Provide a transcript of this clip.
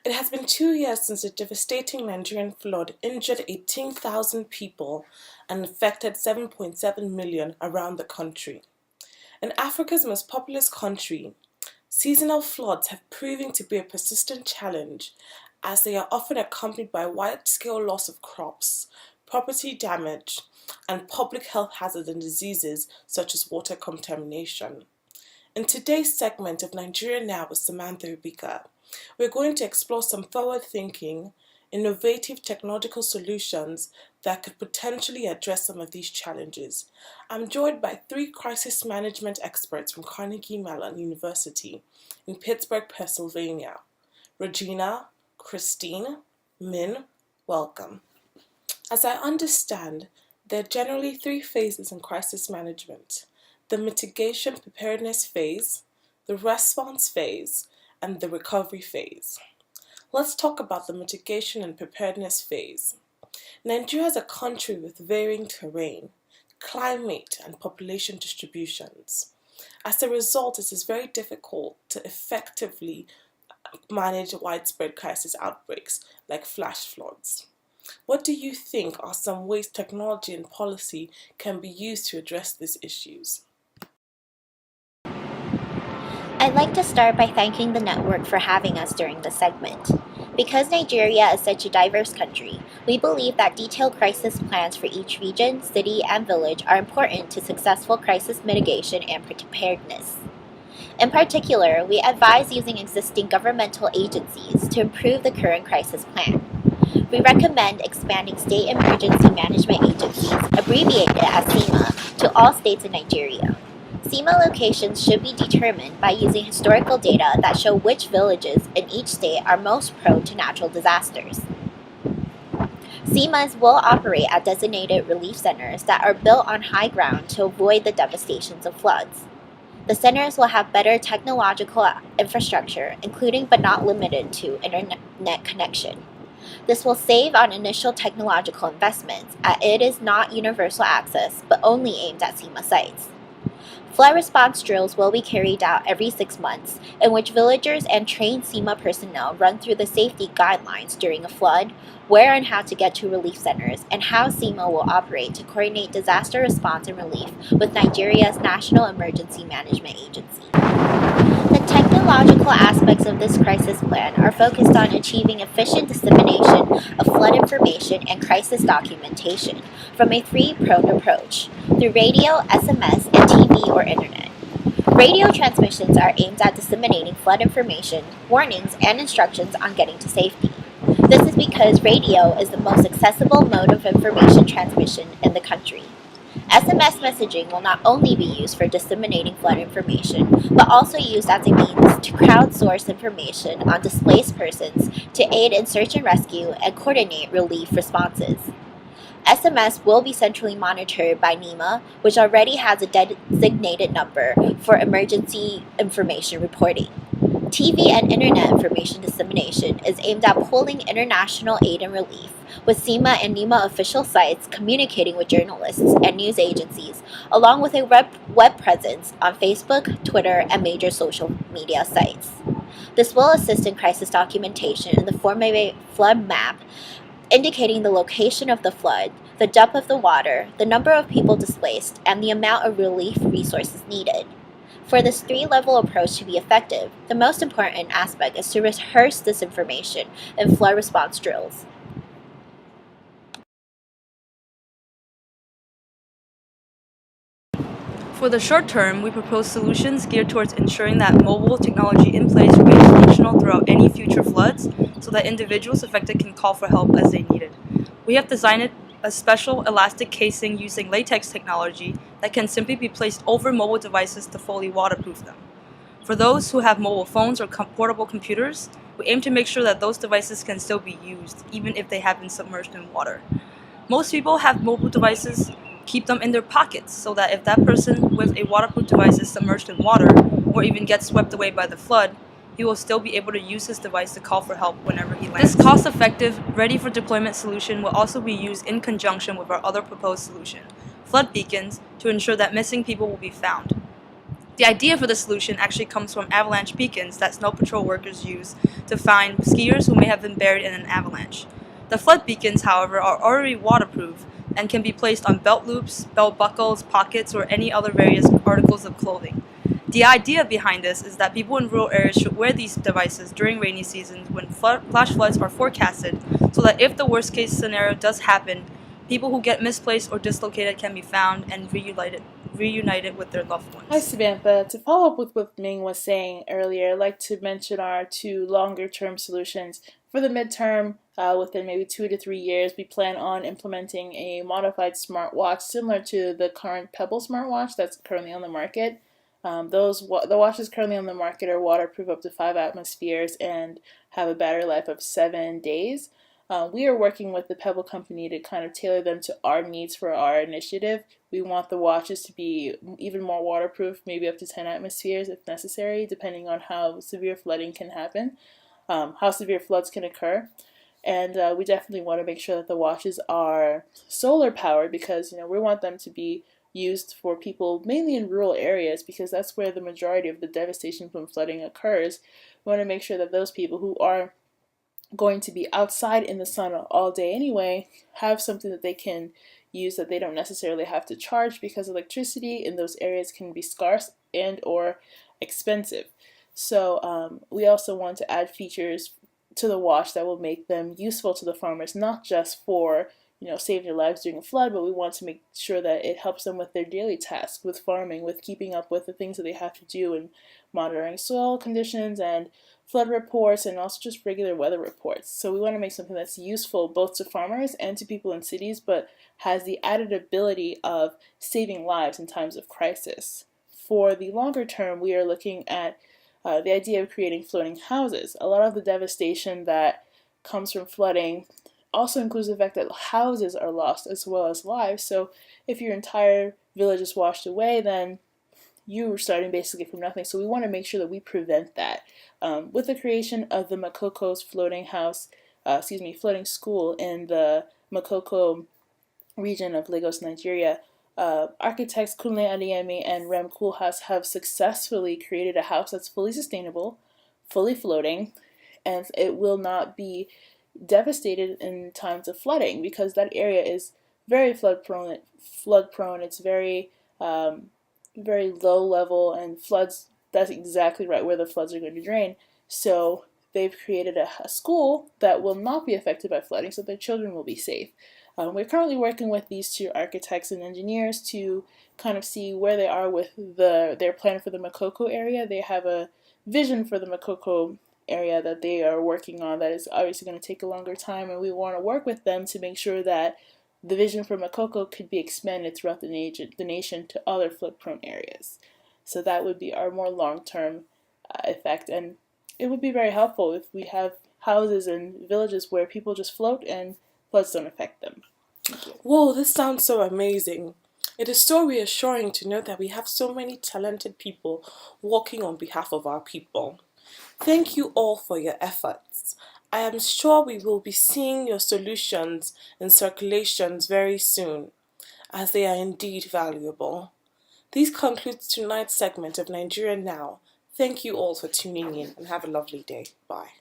It has been 2 years since the devastating Nigerian flood injured 18,000 people and affected 7.7 million around the country. In Africa's most populous country, seasonal floods have proven to be a persistent challenge as they are often accompanied by wide-scale loss of crops, property damage, and public health hazards and diseases such as water contamination. In today's segment of Nigeria Now with Samantha Obika, we're going to explore some forward-thinking, innovative technological solutions that could potentially address some of these challenges. I'm joined by three crisis management experts from Carnegie Mellon University in Pittsburgh, Pennsylvania. Regena, Christine, Min, welcome. As I understand, there are generally three phases in crisis management: the mitigation preparedness phase, the response phase, and the recovery phase. Let's talk about the mitigation and preparedness phase. Nigeria is a country with varying terrain, climate, and population distributions. As a result, it is very difficult to effectively manage widespread crisis outbreaks like flash floods. What do you think are some ways technology and policy can be used to address these issues? I'd like to start by thanking the network for having us during this segment. Because Nigeria is such a diverse country, we believe that detailed crisis plans for each region, city, and village are important to successful crisis mitigation and preparedness. In particular, we advise using existing governmental agencies to improve the current crisis plan. We recommend expanding state emergency management agencies, abbreviated as SEMA, to all states in Nigeria. SEMA locations should be determined by using historical data that show which villages in each state are most prone to natural disasters. SEMAs will operate at designated relief centers that are built on high ground to avoid the devastations of floods. The centers will have better technological infrastructure, including but not limited to internet connection. This will save on initial technological investments, as it is not universal access but only aimed at SEMA sites. Flood response drills will be carried out every 6 months, in which villagers and trained SEMA personnel run through the safety guidelines during a flood, where and how to get to relief centers, and how SEMA will operate to coordinate disaster response and relief with Nigeria's National Emergency Management Agency. The technological aspects of this crisis plan are focused on achieving efficient dissemination of flood information and crisis documentation from a three-pronged approach, through radio, SMS, and TV or internet. Radio transmissions are aimed at disseminating flood information, warnings, and instructions on getting to safety. This is because radio is the most accessible mode of information transmission in the country. SMS messaging will not only be used for disseminating flood information, but also used as a means to crowdsource information on displaced persons to aid in search and rescue and coordinate relief responses. SMS will be centrally monitored by NEMA, which already has a designated number for emergency information reporting. TV and internet information dissemination is aimed at pooling international aid and relief, with SEMA and NEMA official sites communicating with journalists and news agencies, along with a web presence on Facebook, Twitter, and major social media sites. This will assist in crisis documentation in the form of a flood map, indicating the location of the flood, the depth of the water, the number of people displaced, and the amount of relief resources needed. For this three-level approach to be effective, the most important aspect is to rehearse this information in flood response drills. For the short term, we propose solutions geared towards ensuring that mobile technology in place remains functional throughout any future floods so that individuals affected can call for help as they need it. We have designed a special elastic casing using latex technology that can simply be placed over mobile devices to fully waterproof them. For those who have mobile phones or portable computers, we aim to make sure that those devices can still be used, even if they have been submerged in water. Most people have mobile devices, keep them in their pockets so that if that person with a waterproof device is submerged in water or even gets swept away by the flood, he will still be able to use his device to call for help whenever he lands. This cost-effective, ready-for-deployment solution will also be used in conjunction with our other proposed solution, flood beacons, to ensure that missing people will be found. The idea for the solution actually comes from avalanche beacons that snow patrol workers use to find skiers who may have been buried in an avalanche. The flood beacons, however, are already waterproof and can be placed on belt loops, belt buckles, pockets, or any other various articles of clothing. The idea behind this is that people in rural areas should wear these devices during rainy seasons when flash floods are forecasted, so that if the worst case scenario does happen, people who get misplaced or dislocated can be found and reunited with their loved ones. Hi, Samantha. To follow up with what Ming was saying earlier, I'd like to mention our two longer-term solutions. For the midterm, within maybe 2 to 3 years, we plan on implementing a modified smartwatch similar to the current Pebble smartwatch that's currently on the market. The watches currently on the market are waterproof up to 5 atmospheres and have a battery life of 7 days. We are working with the Pebble company to kind of tailor them to our needs for our initiative. We want the watches to be even more waterproof, maybe up to 10 atmospheres if necessary, depending on how severe flooding can happen, how severe floods can occur. And we definitely want to make sure that the watches are solar powered because we want them to be used for people mainly in rural areas because that's where the majority of the devastation from flooding occurs. We want to make sure that those people who are going to be outside in the sun all day anyway have something that they can use that they don't necessarily have to charge because electricity in those areas can be scarce and or expensive. So we also want to add features to the watch that will make them useful to the farmers, not just for saving their lives during a flood, but we want to make sure that it helps them with their daily tasks, with farming, with keeping up with the things that they have to do and monitoring soil conditions and flood reports and also just regular weather reports. So we want to make something that's useful both to farmers and to people in cities, but has the added ability of saving lives in times of crisis. For the longer term, we are looking at the idea of creating floating houses. A lot of the devastation that comes from flooding also includes the fact that houses are lost as well as lives. So if your entire village is washed away, then you are starting basically from nothing. So we want to make sure that we prevent that. With the creation of the Makoko's floating floating school in the Makoko region of Lagos, Nigeria, architects Kunle Adeyemi and Rem Koolhaas have successfully created a house that's fully sustainable, fully floating, and it will not be devastated in times of flooding because that area is very flood prone. It's very low level, and floods, that's exactly right where the floods are going to drain. So they've created a school that will not be affected by flooding so their children will be safe. We're currently working with these two architects and engineers to kind of see where they are with their plan for the Makoko area. They have a vision for the Makoko area that they are working on that is obviously going to take a longer time, and we want to work with them to make sure that the vision for Makoko could be expanded throughout the nation to other flood-prone areas. So that would be our more long-term effect, and it would be very helpful if we have houses and villages where people just float and floods don't affect them. Whoa, this sounds so amazing. It is so reassuring to know that we have so many talented people working on behalf of our people. Thank you all for your efforts. I am sure we will be seeing your solutions in circulations very soon, as they are indeed valuable. This concludes tonight's segment of Nigeria Now. Thank you all for tuning in and have a lovely day. Bye.